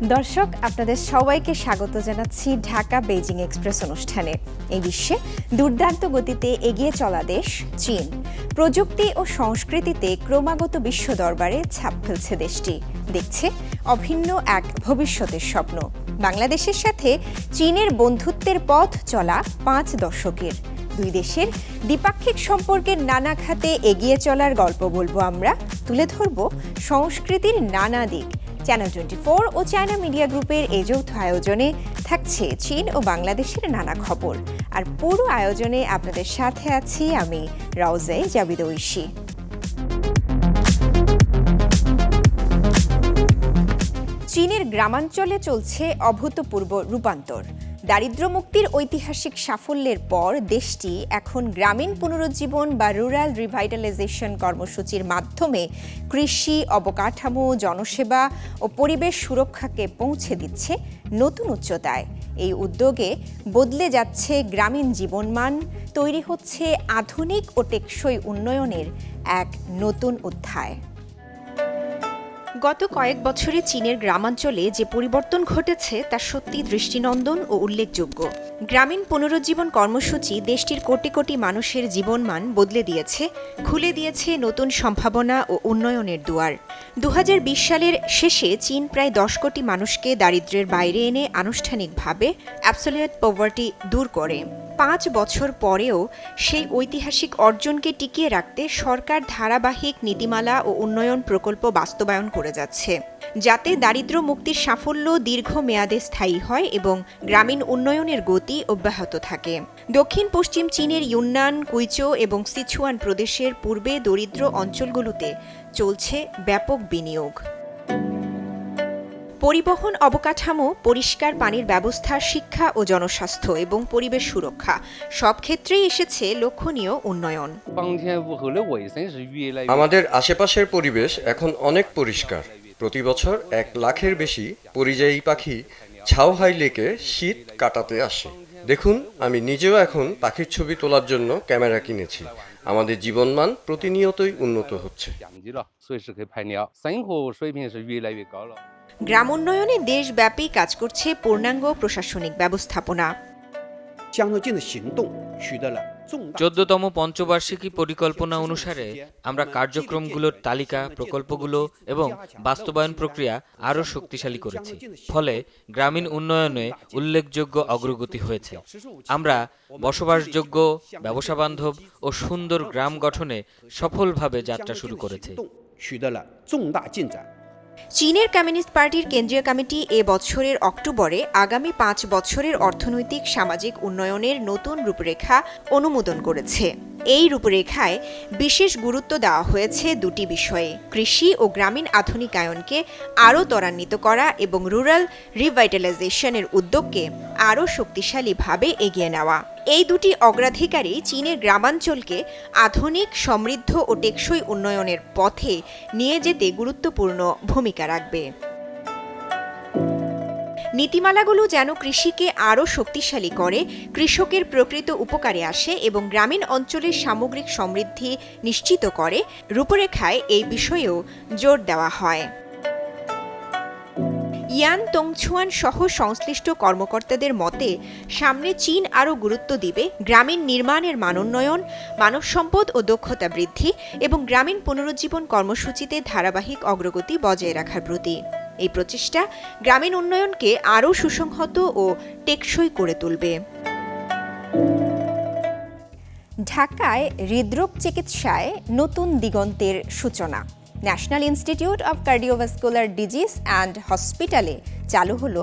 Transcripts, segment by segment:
দর্শক, আপনাদের সবাইকে স্বাগত জানাচ্ছি ঢাকা বেইজিং এক্সপ্রেস অনুষ্ঠানে। এই বিশ্বে দুর্দান্ত গতিতে এগিয়ে চলা দেশ চীন। প্রযুক্তি ও সংস্কৃতিতে ক্রমাগত বিশ্ব দরবারে ছাপ ফেলছে দেশটি। দেখছে অভিন্ন এক ভবিষ্যতের স্বপ্ন। বাংলাদেশের সাথে চীনের বন্ধুত্বের পথ চলা ৫ দশকের। দুই দেশের দ্বিপাক্ষিক সম্পর্কের নানা খাতে এগিয়ে চলার গল্প বলবো আমরা, তুলে ধরব সংস্কৃতির নানা দিক। চ্যানেল 24 ও চায়না মিডিয়া গ্রুপের এই যৌথ আয়োজনে থাকছে চীন ও বাংলাদেশের নানা খবর। আর পুরো আয়োজনে আপনাদের সাথে আছি আমি রাউজে জাবিদ ঐশী। চীনের গ্রামাঞ্চলে চলছে অভূতপূর্ব রূপান্তর। দারিদ্র্য মুক্তির ঐতিহাসিক সাফল্যের পর দেশটি এখন গ্রামীণ পুনরুজ্জীবন বা রুরাল রিভাইটালাইজেশন কর্মসূচির মাধ্যমে কৃষি, অবকাঠামো, জনসেবা ও পরিবেশ সুরক্ষাকে পৌঁছে দিচ্ছে নতুন উচ্চতায়। এই উদ্যোগে বদলে যাচ্ছে গ্রামীণ জীবনমান, তৈরি হচ্ছে আধুনিক ও টেকসই উন্নয়নের এক নতুন অধ্যায়। গত কয়েক বছরে চীনের গ্রামাঞ্চলে যে পরিবর্তন ঘটেছে তা সত্যি দৃষ্টিনন্দন ও উল্লেখযোগ্য। গ্রামীণ পুনরুজ্জীবন কর্মসূচি দেশটির কোটি কোটি মানুষের জীবনমান বদলে দিয়েছে, খুলে দিয়েছে নতুন সম্ভাবনা ও উন্নয়নের দুয়ার। 2020 সালের শেষে চীন প্রায় 10 কোটি মানুষকে দারিদ্র্যের বাইরে এনে আনুষ্ঠানিকভাবে অ্যাবসোলিউট পভার্টি দূর করে। 5 বছর পরেও সেই ঐতিহাসিক অর্জনকে টিকিয়ে রাখতে সরকার ধারাবাহিক নীতিমালা ও উন্নয়ন প্রকল্প বাস্তবায়ন করে যাচ্ছে, যাতে দারিদ্র্য মুক্তির সাফল্য দীর্ঘমেয়াদে স্থায়ী হয় এবং গ্রামীণ উন্নয়নের গতি অব্যাহত থাকে। দক্ষিণ পশ্চিম চীনের ইউন্নান, কুইচো এবং সিচুয়ান প্রদেশের পূর্বে দরিদ্র অঞ্চলগুলোতে চলছে ব্যাপক বিনিয়োগ। পরিবহন অবকাঠামো, পরিষ্কার পানির ব্যবস্থা, শিক্ষা ও জনস্বাস্থ্য এবং পরিবেশ সুরক্ষা সব ক্ষেত্রেই এসেছে লক্ষণীয় উন্নয়ন। আমাদের আশেপাশের পরিবেশ এখন অনেক পরিষ্কার। প্রতি বছর 1 লাখের বেশি পরিযায়ী পাখি ছাওহাই লেকে শীত কাটাতে আসে। দেখুন, আমি নিজেও এখন পাখির ছবি তোলার জন্য ক্যামেরা কিনেছি। আমাদের জীবনমান প্রতিনিয়তই উন্নত হচ্ছে। গ্রাম উন্নয়নে দেশব্যাপী কাজ করছে পূর্ণাঙ্গ প্রশাসনিক ব্যবস্থাপনা। 14তম পঞ্চবার্ষিকী পরিকল্পনা অনুসারে আমরা কার্যক্রমগুলোর তালিকা, প্রকল্পগুলো এবং বাস্তবায়ন প্রক্রিয়া আরও শক্তিশালী করেছি। ফলে গ্রামীণ উন্নয়নে উল্লেখযোগ্য অগ্রগতি হয়েছে। আমরা বসবাসযোগ্য, ব্যবসাবান্ধব ও সুন্দর গ্রাম গঠনে সফলভাবে যাত্রা শুরু করেছি। চীনের কমিউনিস্ট পার্টির কেন্দ্রীয় কমিটি এ বছরের অক্টোবরে আগামী 5 বছরের অর্থনৈতিক সামাজিক উন্নয়নের নতুন রূপরেখা অনুমোদন করেছে। এই রূপরেখায় বিশেষ গুরুত্ব দেওয়া হয়েছে দুটি বিষয়ে: কৃষি ও গ্রামীণ আধুনিকায়নকে আরও ত্বরান্বিত করা এবং রুরাল রিভাইটালাইজেশনের উদ্যোগকে আরও শক্তিশালীভাবে এগিয়ে নেওয়া। এই দুটি অগ্রাধিকারই চীনের গ্রামাঞ্চলকে আধুনিক, সমৃদ্ধ ও টেকসই উন্নয়নের পথে নিয়ে যেতে গুরুত্বপূর্ণ ভূমিকা রাখবে। নীতিমালাগুলো যেন কৃষিকে আরও শক্তিশালী করে, কৃষকের প্রকৃত উপকারে আসে এবং গ্রামীণ অঞ্চলের সামগ্রিক সমৃদ্ধি নিশ্চিত করে, রূপরেখায় এই বিষয়েও জোর দেওয়া হয়। ইয়ান তংছুয়ান সহ সংশ্লিষ্ট কর্মকর্তাদের মতে, সামনে চীন আরও গুরুত্ব দিবে গ্রামীণ নির্মাণের মানোন্নয়ন, মানব সম্পদ ও দক্ষতা বৃদ্ধি এবং গ্রামীণ পুনরুজ্জীবন কর্মসূচিতে ধারাবাহিক অগ্রগতি বজায় রাখার প্রতি। এই প্রচেষ্টা গ্রামীণ উন্নয়নকে আরও সুসংহত ও টেকসই করে তুলবে। ঢাকায় হৃদরোগ চিকিৎসায় নতুন দিগন্তের সূচনা। National institute of cardiovascular disease and হসপিটালে চালু হলো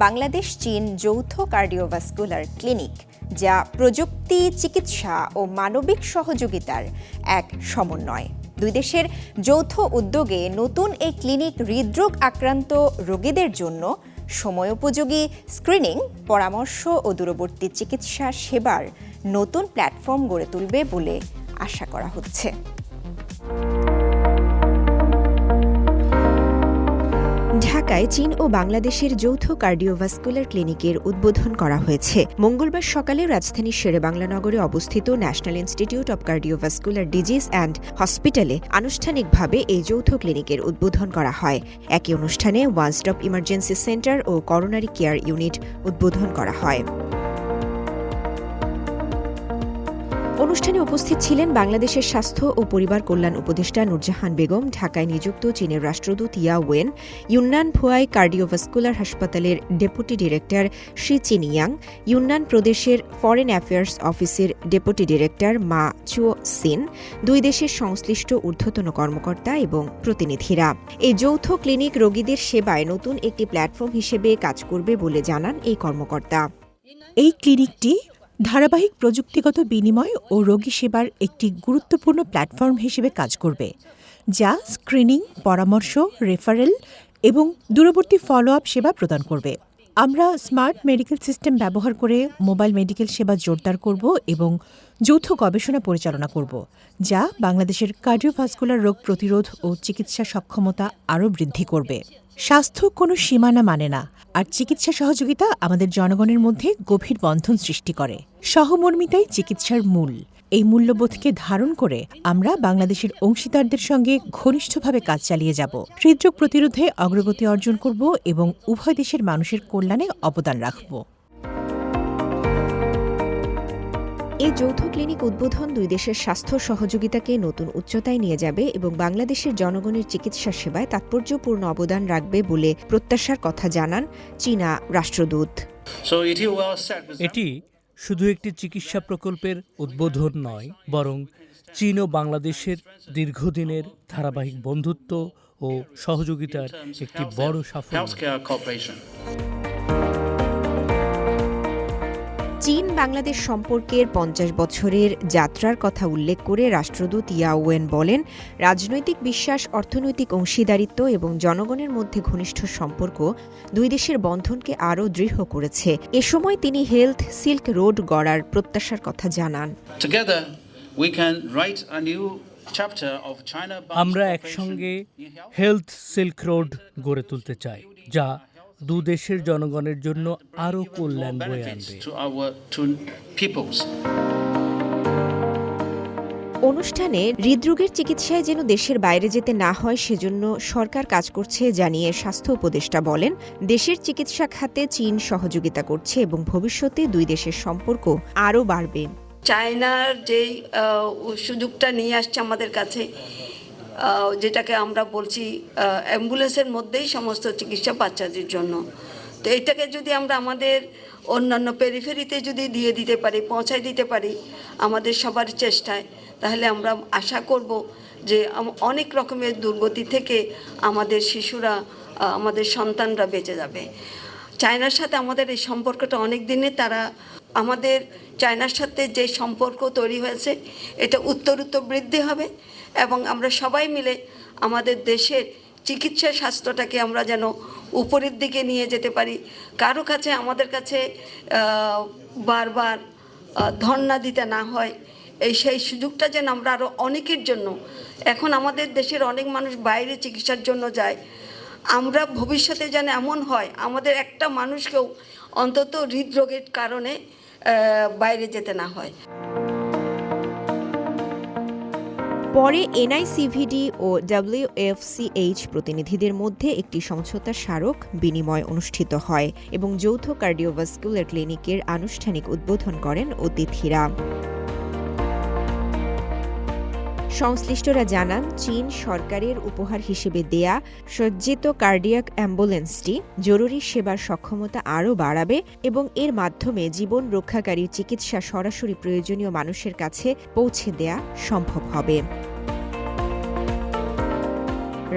বাংলাদেশ চীন যৌথ কার্ডিওভাস্কুলার ক্লিনিক, যা প্রযুক্তি, চিকিৎসা ও মানবিক সহযোগিতার এক সমন্বয়। দুই দেশের যৌথ উদ্যোগে নতুন এই ক্লিনিক হৃদরোগ আক্রান্ত রোগীদের জন্য সময়োপযোগী স্ক্রিনিং, পরামর্শ ও দূরবর্তী চিকিৎসা সেবার নতুন প্ল্যাটফর্ম গড়ে তুলবে বলে আশা করা হচ্ছে। ঢাকায় চীন ও বাংলাদেশের যৌথ কার্ডিওভাস্কুলার ক্লিনিকের উদ্বোধন করা হয়েছে। মঙ্গলবার সকালে রাজধানীর শেরেবাংলা নগরে অবস্থিত national institute of cardiovascular disease and হসপিটালে আনুষ্ঠানিকভাবে এই যৌথ ক্লিনিকের উদ্বোধন করা হয়। একই অনুষ্ঠানে ওয়ান স্টপ ইমার্জেন্সি সেন্টার ও করোনারি কেয়ার ইউনিট উদ্বোধন করা হয়। অনুষ্ঠানে উপস্থিত ছিলেন বাংলাদেশের স্বাস্থ্য ও পরিবার কল্যাণ উপদেষ্টা নূরজাহান বেগম, ঢাকায় নিযুক্ত চীনের রাষ্ট্রদূত ইয়া ওয়েন, ইউন্নান ফুয়াই কার্ডিওভাস্কুলার হাসপাতালের ডেপুটি ডিরেক্টর শি চিনিয়াং, ইউন্নান প্রদেশের ফরেন অ্যাফেয়ার্স অফিসের ডেপুটি ডিরেক্টর মা চুও সিন, দুই দেশের সংশ্লিষ্ট ঊর্ধ্বতন কর্মকর্তা এবং প্রতিনিধিরা। এই যৌথ ক্লিনিক রোগীদের সেবায় নতুন একটি প্ল্যাটফর্ম হিসেবে কাজ করবে বলে জানান এই কর্মকর্তা। এই ক্লিনিকটি ধারাবাহিক প্রযুক্তিগত বিনিময় ও রোগী সেবার একটি গুরুত্বপূর্ণ প্ল্যাটফর্ম হিসেবে কাজ করবে, যা স্ক্রিনিং, পরামর্শ, রেফারেল এবং দূরবর্তী ফলো আপ সেবা প্রদান করবে। আমরা স্মার্ট মেডিকেল সিস্টেম ব্যবহার করে মোবাইল মেডিকেল সেবা জোরদার করব এবং যৌথ গবেষণা পরিচালনা করব, যা বাংলাদেশের কার্ডিওভাস্কুলার রোগ প্রতিরোধ ও চিকিৎসা সক্ষমতা আরও বৃদ্ধি করবে। স্বাস্থ্য কোনো সীমানা মানে না, আর চিকিৎসা সহযোগিতা আমাদের জনগণের মধ্যে গভীর বন্ধন সৃষ্টি করে। সহমর্মিতাই চিকিৎসার মূল। এই মূল্যবোধকে ধারণ করে আমরা বাংলাদেশের অংশীদারদের সঙ্গে ঘনিষ্ঠভাবে কাজ চালিয়ে যাব, হৃদরোগ প্রতিরোধে অগ্রগতি অর্জন করব এবং উভয় দেশের মানুষের কল্যাণে অবদান রাখব। এই যৌথ ক্লিনিক উদ্বোধন দুই দেশের স্বাস্থ্য সহযোগিতাকে নতুন উচ্চতায় নিয়ে যাবে এবং বাংলাদেশের জনগণের চিকিৎসা সেবায় তাৎপর্যপূর্ণ অবদান রাখবে বলে প্রত্যাশার কথা জানান চীনা রাষ্ট্রদূত। এটি শুধু একটি চিকিৎসা প্রকল্পের উদ্বোধন নয়, বরং চীন ও বাংলাদেশের দীর্ঘদিনের ধারাবাহিক বন্ধুত্ব ও সহযোগিতার একটি বড় সাফল্য। চীন বাংলাদেশ সম্পর্কের ৫০ বছরের যাত্রার কথা উল্লেখ করে রাষ্ট্রদূত ইয়া ওয়েন বলেন, রাজনৈতিক বিশ্বাস, অর্থনৈতিক অংশীদারিত্ব এবং জনগণের মধ্যে ঘনিষ্ঠ সম্পর্ক দুই দেশের বন্ধনকে আরও দৃঢ় করেছে। এ সময় তিনি হেলথ সিল্ক রোড গড়ার প্রত্যাশার কথা জানান। আমরা একসঙ্গে হেলথ সিল্ক রোড গড়ে তুলতে চাই, যা দু দেশের জনগণের জন্য আরও কল্যাণ বয়ে আনবে। অনুষ্ঠানে হৃদরোগের চিকিৎসায় যেন দেশের বাইরে যেতে না হয় সেজন্য সরকার কাজ করছে জানিয়ে স্বাস্থ্য উপদেষ্টা বলেন, দেশের চিকিৎসা খাতে চীন সহযোগিতা করছে এবং ভবিষ্যতে দুই দেশের সম্পর্ক আরও বাড়বে। চায়নার যেই সুযোগটা নিয়ে আসছে আমাদের কাছে, যেটাকে আমরা বলছি অ্যাম্বুলেন্সের মধ্যেই সমস্ত চিকিৎসা বাচ্চাদের জন্য, তো এটাকে যদি আমরা আমাদের অন্যান্য পেরিফেরিতে যদি দিয়ে দিতে পারি, পৌঁছায় দিতে পারি আমাদের সবার চেষ্টায়, তাহলে আমরা আশা করব যে অনেক রকমের দুর্গতি থেকে আমাদের শিশুরা, আমাদের সন্তানরা বেঁচে যাবে। চায়নার সাথে আমাদের এই সম্পর্কটা অনেক দিনে, তারা আমাদের চায়নার সাথে যে সম্পর্ক তৈরি হয়েছে এটা উত্তরোত্তর বৃদ্ধি হবে এবং আমরা সবাই মিলে আমাদের দেশের চিকিৎসা স্বাস্থ্যটাকে আমরা যেন উপরের দিকে নিয়ে যেতে পারি। কারো কাছে আমাদের কাছে বারবার ধর্ণা দিতে না হয়, সেই সুযোগটা যেন আমরা আরও অনেকের জন্য, এখন আমাদের দেশের অনেক মানুষ বাইরে চিকিৎসার জন্য যায়, আমরা ভবিষ্যতে যেন এমন হয় আমাদের একটা মানুষকেও অন্তত হৃদরোগের কারণে বাইরে যেতে না হয়। পরে এনআইসিভিডি ও WFCH প্রতিনিধিদের মধ্যে একটি সমঝোতা স্মারক বিনিময় অনুষ্ঠিত হয় এবং যৌথ কার্ডিওভাস্কুলার ক্লিনিকের আনুষ্ঠানিক উদ্বোধন করেন অতিথিরা। সংশ্লিষ্টরা জানান, চীন সরকারের উপহার হিসেবে দেয়া সজ্জিত কার্ডিয়াক অ্যাম্বুলেন্সটি জরুরি সেবার সক্ষমতা আরও বাড়াবে এবং এর মাধ্যমে জীবন রক্ষাকারী চিকিৎসা সরাসরি প্রয়োজনীয় মানুষের কাছে পৌঁছে দেয়া সম্ভব হবে।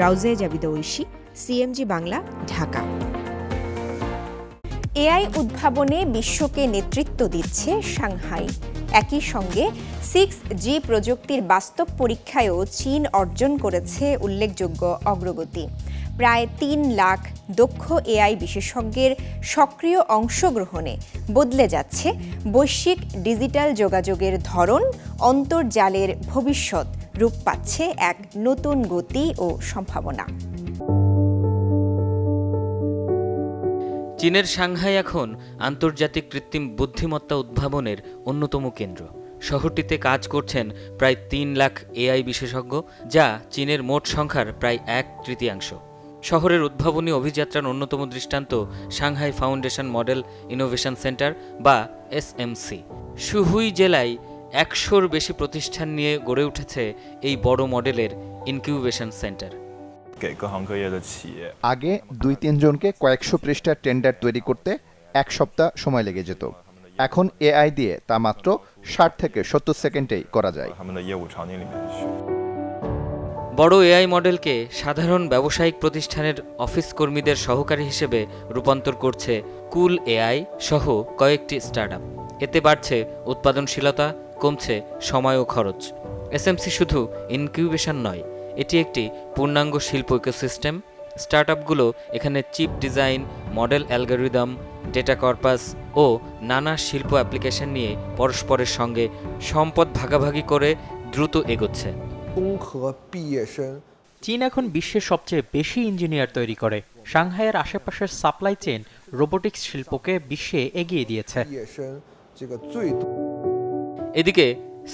রাউজায়ে জাবিদা ঐশী, CMG বাংলা, ঢাকা। এআই উদ্ভাবনে বিশ্বকে নেতৃত্ব দিচ্ছে সাংহাই। একই সঙ্গে 6G প্রযুক্তির বাস্তব পরীক্ষায়ও চীন অর্জন করেছে উল্লেখযোগ্য অগ্রগতি। প্রায় ৩ লাখ দক্ষ এআই বিশেষজ্ঞের সক্রিয় অংশগ্রহণে বদলে যাচ্ছে বৈশ্বিক ডিজিটাল যোগাযোগের ধরন, অন্তর্জালের ভবিষ্যৎ রূপ পাচ্ছে এক নতুন গতি ও সম্ভাবনা। চীনের সাংহাই এখন আন্তর্জাতিক কৃত্রিম বুদ্ধিমত্তা উদ্ভাবনের অন্যতম কেন্দ্র। শহরটিতে কাজ করছেন প্রায় 3 লাখ এআই বিশেষজ্ঞ, যা চীনের মোট সংখ্যার প্রায় 1/3। শহরের উদ্ভাবনী অভিযাত্রার অন্যতম দৃষ্টান্ত Shanghai foundation model innovation centre বা এসএমসি। সুহুই জেলায় 100-র বেশি প্রতিষ্ঠান নিয়ে গড়ে উঠেছে এই বড় মডেলের ইনকিউবেশন সেন্টার। আগে 2-3 জনকে কয়েকশো পৃষ্ঠার টেন্ডার তৈরি করতে 1 সপ্তাহ সময় লেগে যেত। এখন এআই দিয়ে তা মাত্র 60 থেকে 70 সেকেন্ডেই করা যায়। বড় এআই মডেলকে সাধারণ ব্যবসায়িক প্রতিষ্ঠানের অফিস কর্মীদের সহকারী হিসেবে রূপান্তর করছে কুল এআই সহ কয়েকটি স্টার্টআপ। এতে বাড়ছে উৎপাদনশীলতা, কমছে সময় ও খরচ। এসএমসি শুধু ইনকিউবেশন নয়, এটি একটি পূর্ণাঙ্গ শিল্প ইকোসিস্টেম। স্টার্টআপগুলো এখানে chip design, model algorithm, data corpus ও নানা শিল্প অ্যাপ্লিকেশন নিয়ে পরস্পরের সঙ্গে সম্পদ ভাগাভাগি করে দ্রুত এগোচ্ছে। চীন এখন বিশ্বের সবচেয়ে বেশি ইঞ্জিনিয়ার তৈরি করে। সাংহাইয়ের আশেপাশের সাপ্লাই চেইন রোবোটিক্স শিল্পকে বিশ্বে এগিয়ে দিয়েছে। এদিকে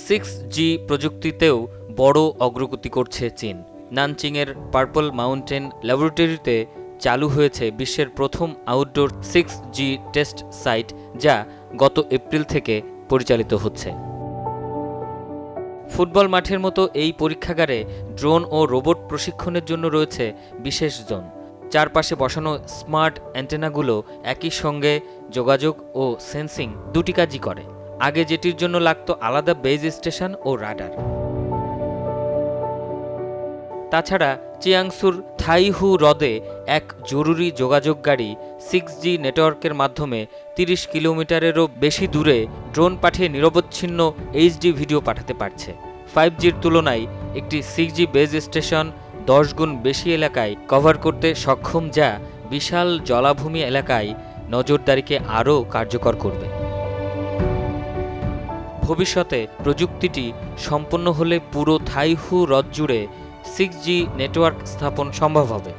6G প্রযুক্তিতেও বড় অগ্রগতি করছে চীন। নানচিংয়ের পার্পল মাউন্টেন ল্যাবরেটরিতে চালু হয়েছে বিশ্বের প্রথম আউটডোর 6G টেস্ট সাইট, যা গত এপ্রিল থেকে পরিচালিত হচ্ছে। ফুটবল মাঠের মতো এই পরীক্ষাগারে ড্রোন ও রোবট প্রশিক্ষণের জন্য রয়েছে বিশেষ জোন। চারপাশে বসানো স্মার্ট অ্যান্টেনাগুলো একই সঙ্গে যোগাযোগ ও সেন্সিং দুটি কাজই করে। আগে যেটির জন্য লাগতো আলাদা বেজ স্টেশন ও রাডার। তাছাড়া চিয়াংসুর থাইহু হ্রদে এক জরুরি যোগাযোগ গাড়ি 6G নেটওয়ার্কের মাধ্যমে 30 কিলোমিটারেরও বেশি দূরে ড্রোন পাঠিয়ে নিরবচ্ছিন্ন HD ভিডিও পাঠাতে পারছে। 5Gর তুলনায় একটি 6G বেজ স্টেশন 10 গুণ বেশি এলাকায় কভার করতে সক্ষম, যা বিশাল জলাভূমি এলাকায় নজরদারিকে আরও কার্যকর করবে। ভবিষ্যতে প্রযুক্তিটি সম্পন্ন হলে পুরো থাইহু হ্রদ জুড়ে 6G নেটওয়ার্ক স্থাপন সম্ভব হবে।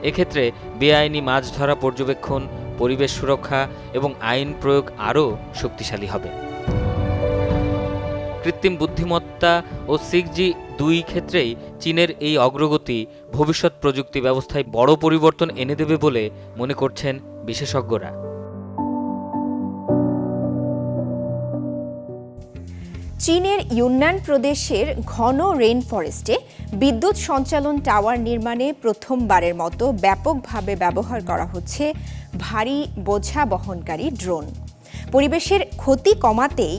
এক্ষেত্রে বেআইনি মাছ ধরা পর্যবেক্ষণ, পরিবেশ সুরক্ষা এবং আইন প্রয়োগ আরও শক্তিশালী হবে। কৃত্রিম বুদ্ধিমত্তা ও 6G দুই ক্ষেত্রেই চীনের এই অগ্রগতি ভবিষ্যৎ প্রযুক্তি ব্যবস্থায় বড় পরিবর্তন এনে দেবে বলে মনে করছেন বিশেষজ্ঞরা। চীনের ইউনান প্রদেশের ঘন রেইন ফরেস্টে বিদ্যুৎ সঞ্চালন টাওয়ার নির্মাণে প্রথমবারের মতো ব্যাপকভাবে ব্যবহার করা হচ্ছে ভারী বোঝা বহনকারী ড্রোন। পরিবেশের ক্ষতি কমাতেই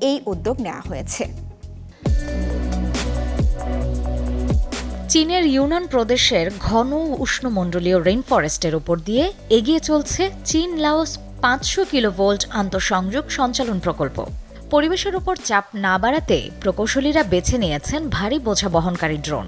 এই উদ্যোগ নেওয়া হয়েছে। চীনের ইউনান প্রদেশের ঘন উষ্ণমণ্ডলীয় রেইন ফরেস্টের উপর দিয়ে এগিয়ে চলছে চীন লাওস 500 কিলোভোল্ট আন্তঃসংযোগ সঞ্চালন প্রকল্প। পরিবেশের উপর চাপ না বাড়াতে প্রকৌশলীরা বেছে নিয়েছেন ভারী বোঝা বহনকারী ড্রোন।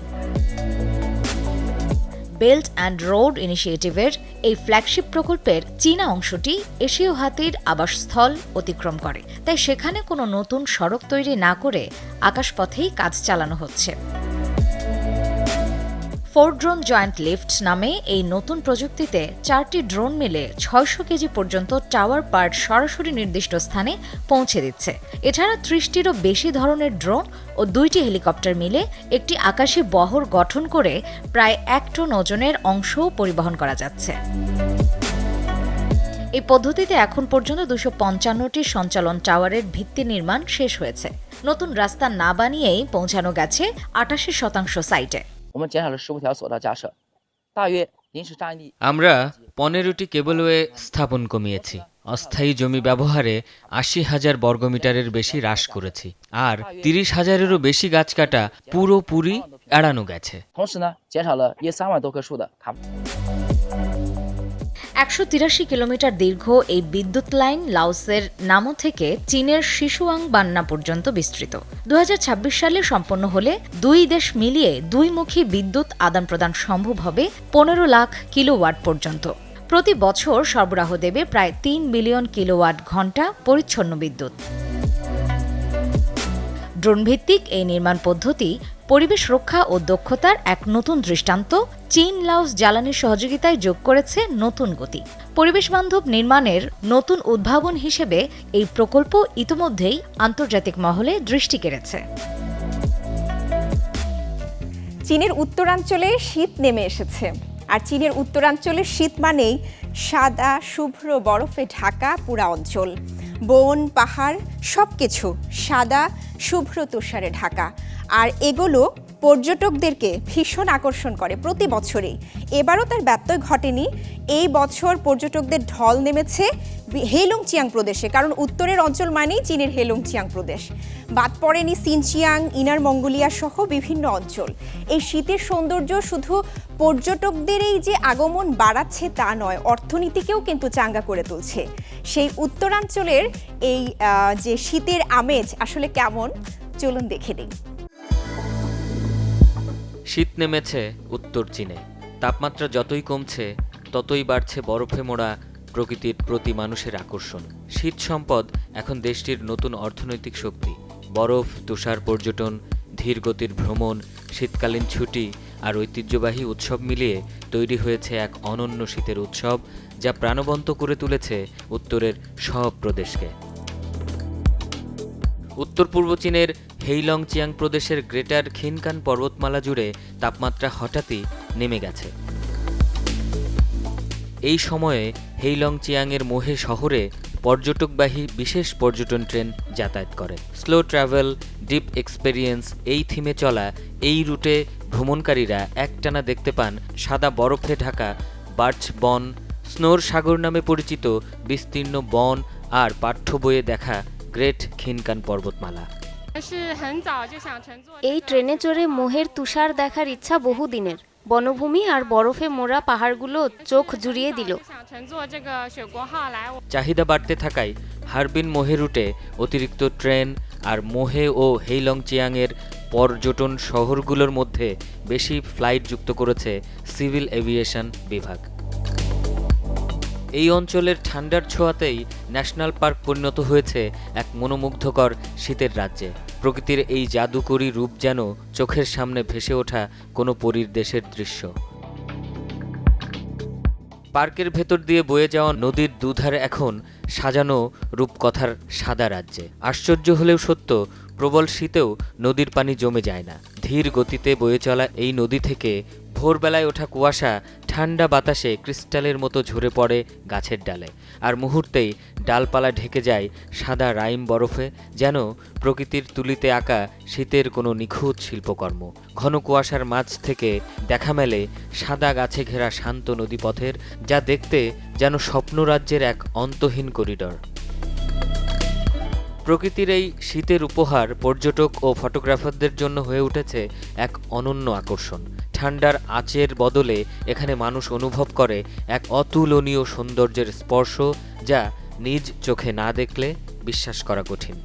বেল্ট অ্যান্ড রোড ইনিশিয়েটিভের এই ফ্ল্যাগশিপ প্রকল্পের চীনা অংশটি এশীয় হাতির আবাসস্থল অতিক্রম করে, তাই সেখানে কোনো নতুন সড়ক তৈরি না করে আকাশপথেই কাজ চালানো হচ্ছে। 4 ড্রোন জয়েন্ট লিফট নামে এই নতুন প্রযুক্তিতে 4টি ড্রোন মিলে 600 কেজি পর্যন্ত টাওয়ার পার্ট সরাসরি নির্দিষ্ট স্থানে পৌঁছে দিচ্ছে। এছাড়া 30টিরও বেশি ধরনের ড্রোন ও 2টি হেলিকপ্টার মিলে একটি আকাশী বহর গঠন করে প্রায় 1 টন ওজনের অংশও পরিবহন করা যাচ্ছে। এই পদ্ধতিতে এখন পর্যন্ত 255টি সঞ্চালন টাওয়ারের ভিত্তি নির্মাণ শেষ হয়েছে। নতুন রাস্তা না বানিয়েই পৌঁছানো গেছে 88% সাইটে। আমরা 15টি কেবলওয়ে স্থাপন কমিয়েছি, অস্থায়ী জমি ব্যবহারে 80,000 বর্গমিটারের বেশি হ্রাস করেছি, আর 30,000-এরও বেশি গাছ কাটা পুরোপুরি এড়ানো গেছে। 183 কিলোমিটার দীর্ঘ এই বিদ্যুৎ লাইন লাওসের নামো থেকে চীনের শিশুয়াং বান্না পর্যন্ত বিস্তৃত। 2026 সালে সম্পন্ন হলে দুই দেশ মিলিয়ে দুইমুখী বিদ্যুৎ আদান প্রদান সম্ভব হবে 15 লাখ কিলোওয়াট পর্যন্ত। প্রতি বছর সরবরাহ দেবে প্রায় 3 বিলিয়ন কিলোওয়াট ঘণ্টা পরিচ্ছন্ন বিদ্যুৎ। ড্রোন ভিত্তিক এই নির্মাণ পদ্ধতি পরিবেশ রক্ষা ও দক্ষতার এক নতুন দৃষ্টান্ত চীন লাওস জ্বালানির সহযোগিতায় যোগ করেছে নতুন গতি। পরিবেশ বান্ধব নির্মাণের নতুন উদ্ভাবন হিসেবে এই প্রকল্প ইতোমধ্যেই আন্তর্জাতিক মহলে দৃষ্টি কেড়েছে। চীনের উত্তরাঞ্চলে শীত নেমে এসেছে, আর চীনের উত্তরাঞ্চলের শীত মানেই সাদা শুভ্র বরফে ঢাকা পুরা অঞ্চল। বন পাহাড় সবকিছু সাদা শুভ্র তুষারে ঢাকা, আর এগুলো পর্যটকদেরকে ভীষণ আকর্ষণ করে প্রতি বছরই। এবারও তার ব্যত্যয় ঘটেনি। এই বছর পর্যটকদের ঢল নেমেছে হেলংচিয়াং প্রদেশে, কারণ উত্তরের অঞ্চল মানেই চীনের হেলংচিয়াং প্রদেশ। বাদ পড়েনি সিনচিয়াং, ইনার মঙ্গোলিয়া সহ বিভিন্ন অঞ্চল। এই শীতের সৌন্দর্য শুধু পর্যটকদের এই যে আগমন বাড়াচ্ছে তা নয়, অর্থনীতিকেও কিন্তু চাঙ্গা করে তুলছে। সেই উত্তরাঞ্চলের এই যে শীতের আমেজ আসলে কেমন, চলুন দেখে নিই। শীত নেমেছে উত্তর চীনে। তাপমাত্রা যতই কমছে ততই বাড়ছে বরফে মোড়া প্রকৃতির প্রতি মানুষের আকর্ষণ। শীত সম্পদ এখন দেশটির নতুন অর্থনৈতিক শক্তি। বরফ, তুষার পর্যটন, ধীর গতির ভ্রমণ, শীতকালীন ছুটি আর ঐতিহ্যবাহী উৎসব মিলিয়ে তৈরি হয়েছে এক অনন্য শীতের উৎসব, যা প্রাণবন্ত করে তুলেছে উত্তরের সব প্রদেশকে। উত্তর পূর্ব চীনের হেইলংচিয়াং প্রদেশের গ্রেটার খিনকান পর্বতমালা জুড়ে তাপমাত্রা হঠাৎই নেমে গেছে। এই সময়ে হেইলংচিয়াংয়ের মোহে শহরে পর্যটকবাহী বিশেষ পর্যটন ট্রেন যাতায়াত করে। স্লো ট্রাভেল, ডিপ এক্সপেরিয়েন্স এই থিমে চলা এই রুটে ভ্রমণকারীরা একটানা দেখতে পান সাদা বরফে ঢাকা বার্চ বন, স্নোর সাগর নামে পরিচিত বিস্তীর্ণ বন আর পাঠ্য বইয়ে দেখা গ্রেট খিনকান পর্বতমালা। এই ট্রেনে চড়ে মোহের তুষার দেখার ইচ্ছা বহুদিনের। বনভূমি আর বরফে মোড়া পাহাড়গুলো চোখ জুড়িয়ে দিল। চাহিদা বাড়তে থাকায় হারবিন মোহে রুটে অতিরিক্ত ট্রেন আর মোহে ও হেইলংচিয়াংয়ের পর্যটন শহরগুলোর মধ্যে বেশি ফ্লাইট যুক্ত করেছে সিভিল এভিয়েশন বিভাগ। এই অঞ্চলের ঠান্ডার ছোঁয়াতেই ন্যাশনাল পার্ক পরিণত হয়েছে এক মনোমুগ্ধকর শীতের রাজ্যে। প্রকৃতির এই জাদুকরী রূপ যেন চোখের সামনে ভেসে ওঠা কোনো পরীর দেশের দৃশ্য। পার্কের ভেতর দিয়ে বয়ে যাওয়া নদীর দুধার এখন সাজানো রূপকথার সাদা রাজ্যে। আশ্চর্য হলেও সত্য, প্রবল শীতেও নদীর পানি জমে যায় না। ধীর গতিতে বয়ে চলা এই নদী থেকে ভোরবেলায় ওঠা কুয়াশা ঠান্ডা বাতাসে ক্রিস্টালের মতো ঝরে পড়ে গাছের ডালে, আর মুহূর্তেই ডালপালা ঢেকে যায় সাদা রাইম বরফে, যেন প্রকৃতির তুলিতে আঁকা শীতের কোনো নিখুঁত শিল্পকর্ম। ঘন কুয়াশার মাঝ থেকে দেখা মেলে সাদা গাছে ঘেরা শান্ত নদীপথের, যা দেখতে যেন স্বপ্নরাজ্যের এক অন্তহীন করিডর। প্রকৃতির এই শীতের উপহার পর্যটক ও ফটোগ্রাফারদের জন্য হয়ে উঠেছে এক অনন্য আকর্ষণ। ঠান্ডার আঁচের বদলে এখানে মানুষ অনুভব করে এক অতুলনীয় সৌন্দর্যের স্পর্শ, যা নিজ চোখে না দেখলে বিশ্বাস করা কঠিন।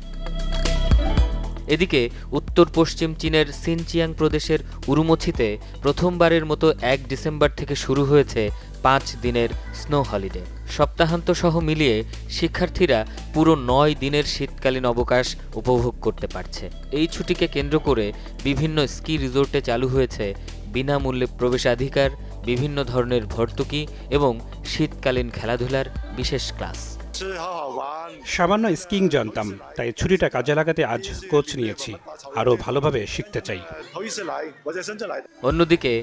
এদিকে উত্তর পশ্চিম চীনের সিনচিয়াং প্রদেশের উরুমছিতে প্রথমবারের মতো 1 ডিসেম্বর থেকে শুরু হয়েছে 5 দিনের স্নো হলিডে। সপ্তাহান্ত সহ মিলিয়ে শিক্ষার্থীরা পুরো 9 দিনের শীতকালীন অবকাশ উপভোগ করতে পারছে। এই ছুটিকে কেন্দ্র করে বিভিন্ন স্কি রিসোর্টে চালু হয়েছে বিনামূল্যে প্রবেশাধিকার, বিভিন্ন ধরনের ভর্তুকি এবং শীতকালীন খেলাধুলার বিশেষ ক্লাস। সামান্য স্কিং জানতাম, তাই ছুটিটা কাজে লাগাতে আজ কোচ নিয়েছি। আরও ভালোভাবে শিখতে চাই। অন্যদিকে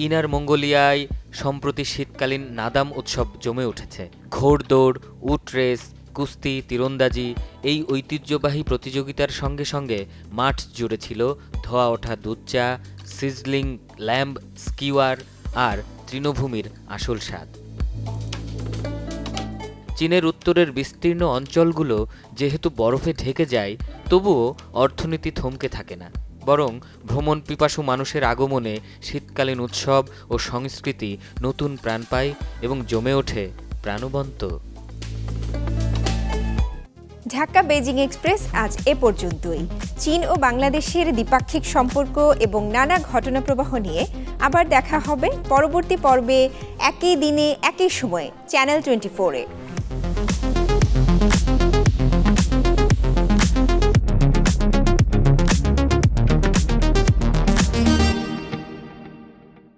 ইনার মঙ্গোলিয়ায় সম্প্রতি শীতকালীন নাদাম উৎসব জমে উঠেছে। ঘোড়দৌড়, উট রেস, কুস্তি, তীরন্দাজি এই ঐতিহ্যবাহী প্রতিযোগিতার সঙ্গে সঙ্গে মাঠ জুড়ে ছিল ধোয়া ওঠা দুধ চা, সিজলিং ল্যাম্ব স্কিওয়ার আর তৃণভূমির আসল স্বাদ। চীনের উত্তরের বিস্তীর্ণ অঞ্চলগুলো যেহেতু বরফে ঢেকে যায়, তবুও অর্থনীতি থমকে থাকে না, বরং ভ্রমণ পিপাসু মানুষের আগমনে শীতকালীন উৎসব ও সংস্কৃতি নতুন প্রাণ পায় এবং জমে ওঠে প্রাণবন্ত। ঢাকা বেজিং এক্সপ্রেস আজ এ পর্যন্তই। চীন ও বাংলাদেশের দ্বিপাক্ষিক সম্পর্ক এবং নানা ঘটনাপ্রবাহ নিয়ে আবার দেখা হবে পরবর্তী পর্বে, একই দিনে একই সময়ে চ্যানেল 24-এ।